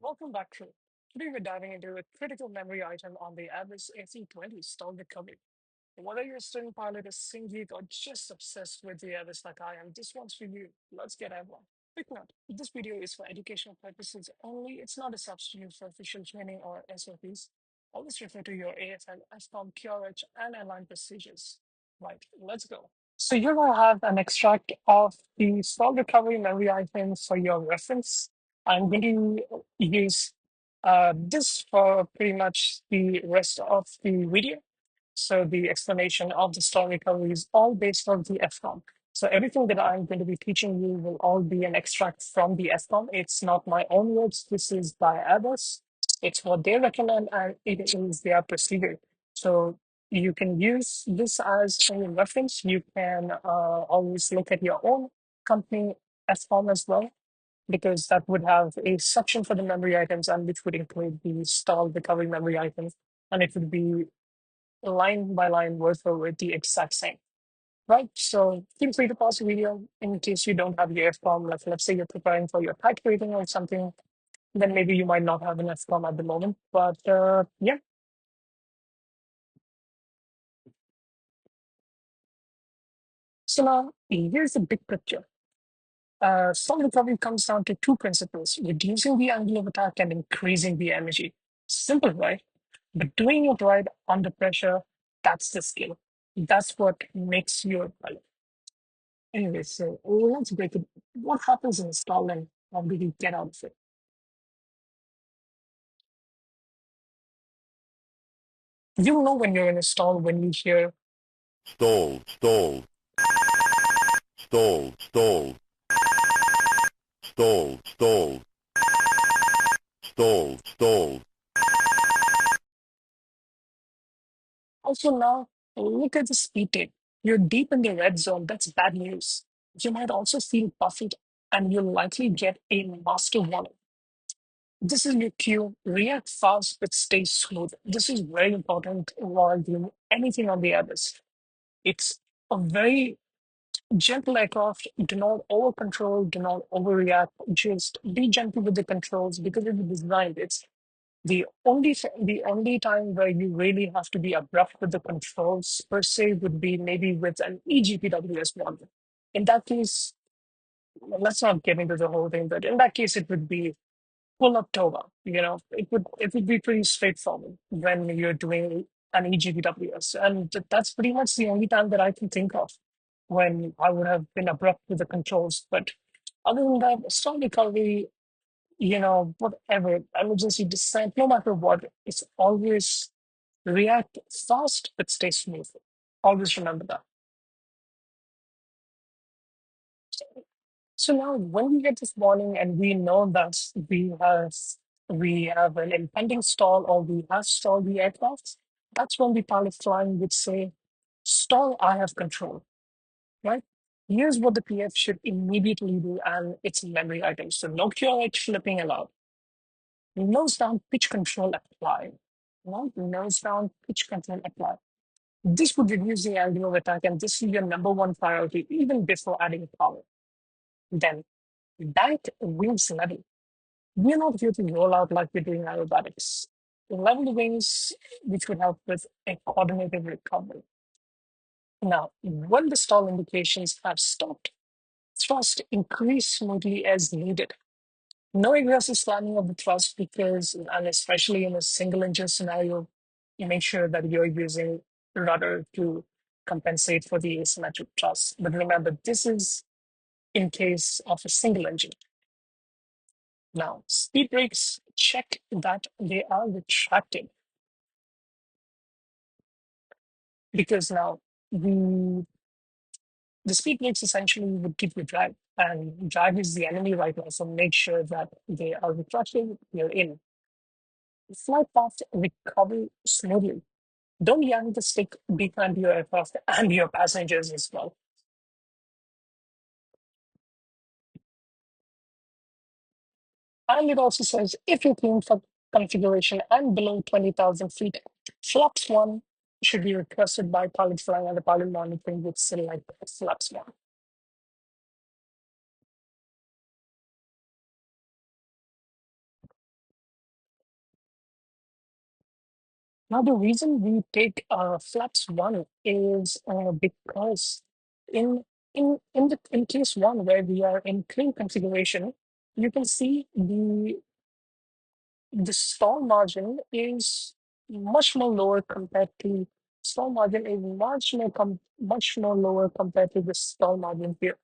Welcome back, crew. Today we're diving into a critical memory item on the Airbus A320 stall recovery. Whether you're a student pilot, a sim geek, or just obsessed with the Airbus like I am, this one's for you. Let's get everyone. Quick note, this video is for educational purposes only. It's not a substitute for official training or SOPs. Always refer to your AFL, SCOM, QRH, and airline procedures. Right, let's go. So here I have an extract of the stall recovery memory item for your reference. I'm going to use this for pretty much the rest of the video. So the explanation of the stall recovery is all based on the FCOM. So everything that I'm going to be teaching you will all be an extract from the FCOM. It's not my own words. This is by Airbus. It's what they recommend and it is their procedure. So you can use this as a reference. You can always look at your own company FCOM as well, because that would have a section for the memory items and which would include the stall recovery memory items. And it would be line by line word for word the exact same. Right. So feel free to pause the video in case you don't have your FCOM. Like, let's say you're preparing for your type rating or something, then maybe you might not have an FCOM at the moment. But yeah. So now here's the big picture. Stall recovery comes down to two principles: reducing the angle of attack and increasing the energy. Simple, right? But doing it right under pressure, that's the skill. That's what makes you a pilot. Anyway, so let's break it. What happens in a stall and how do you get out of it? You know when you're in a stall when you hear Stall, stall, stall, stall, stall, stall, stall, stall. also now look at the speed tape. You're deep in the red zone. That's bad news. You might also feel buffeted and you'll likely get a master warning. This is your cue. React fast but stay smooth. This is very important while doing anything on the others. It's a very gentle aircraft. Do not over control, do not overreact. Just be gentle with the controls because it's designed. It's the only time where you really have to be abrupt with the controls per se would be maybe with an eGPWS model. In that case, let's not get into the whole thing, but in that case, it would be pull up Toba. It would be pretty straightforward when you're doing an eGPWS, and that's pretty much the only time that I can think of when I would have been abrupt with the controls. But other than that, storm recovery, whatever emergency descent, no matter what, it's always react fast but stay smooth. Always remember that. So now, when we get this warning and we know that we have an impending stall or we have stalled the aircraft, that's when the pilot flying would say, "Stall, I have control." Right? Here's what the PF should immediately do, and it's memory items. So no QRH flipping allowed. Nose down, pitch control apply. Right? Nose down, pitch control apply. This would reduce the angle of attack, and this is your number one priority, even before adding power. Then bank wings level. We're not here to roll out like we're doing aerobatics. Level the wings, which would help with a coordinated recovery. Now, when the stall indications have stopped, thrust increase smoothly as needed. No aggressive slamming of the thrust because, and especially in a single engine scenario, you make sure that you're using rudder to compensate for the asymmetric thrust. But remember, this is in case of a single engine. Now, speed brakes, check that they are retracted because now the speed brakes essentially would give you drag, and drag is the enemy right now. So make sure that they are retracted. You're in. Flight path recover smoothly. Don't yank the stick behind your aircraft and your passengers as well. And it also says if you're clean for configuration and below 20,000 feet, flaps 1 should be requested by pilot flying and the pilot monitoring would select flaps 1. Now, the reason we take flaps one is because in in case one where we are in clean configuration, you can see the stall margin is much more lower compared to stall margin is much more lower compared to the stall margin here.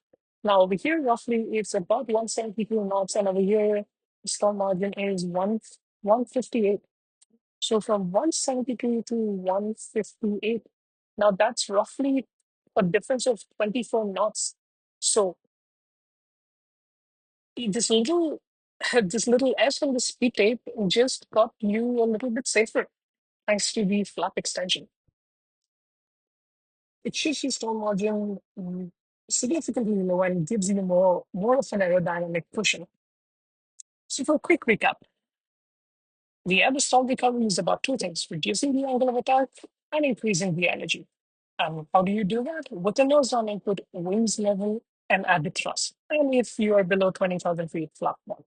Now over here roughly it's about 172 knots, and over here the stall margin is 158. So from 172 to 158, now that's roughly a difference of 24 knots. So this little this little S on the speed tape just got you a little bit safer thanks to the flap extension. It shifts your stall margin significantly lower and gives you more of an aerodynamic cushion. So for a quick recap, the average stall recovery is about two things: reducing the angle of attack and increasing the energy. How do you do that? With a nose down input, wings level, and added thrust. And if you are below 20,000 feet, flap one.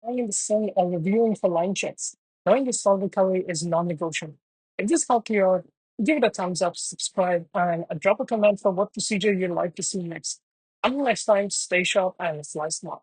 In the same reviewing for line checks, knowing the stall recovery is non-negotiable. If this helped you out, give it a thumbs up, subscribe, and drop a comment for what procedure you'd like to see next. Until next time, stay sharp and fly smart.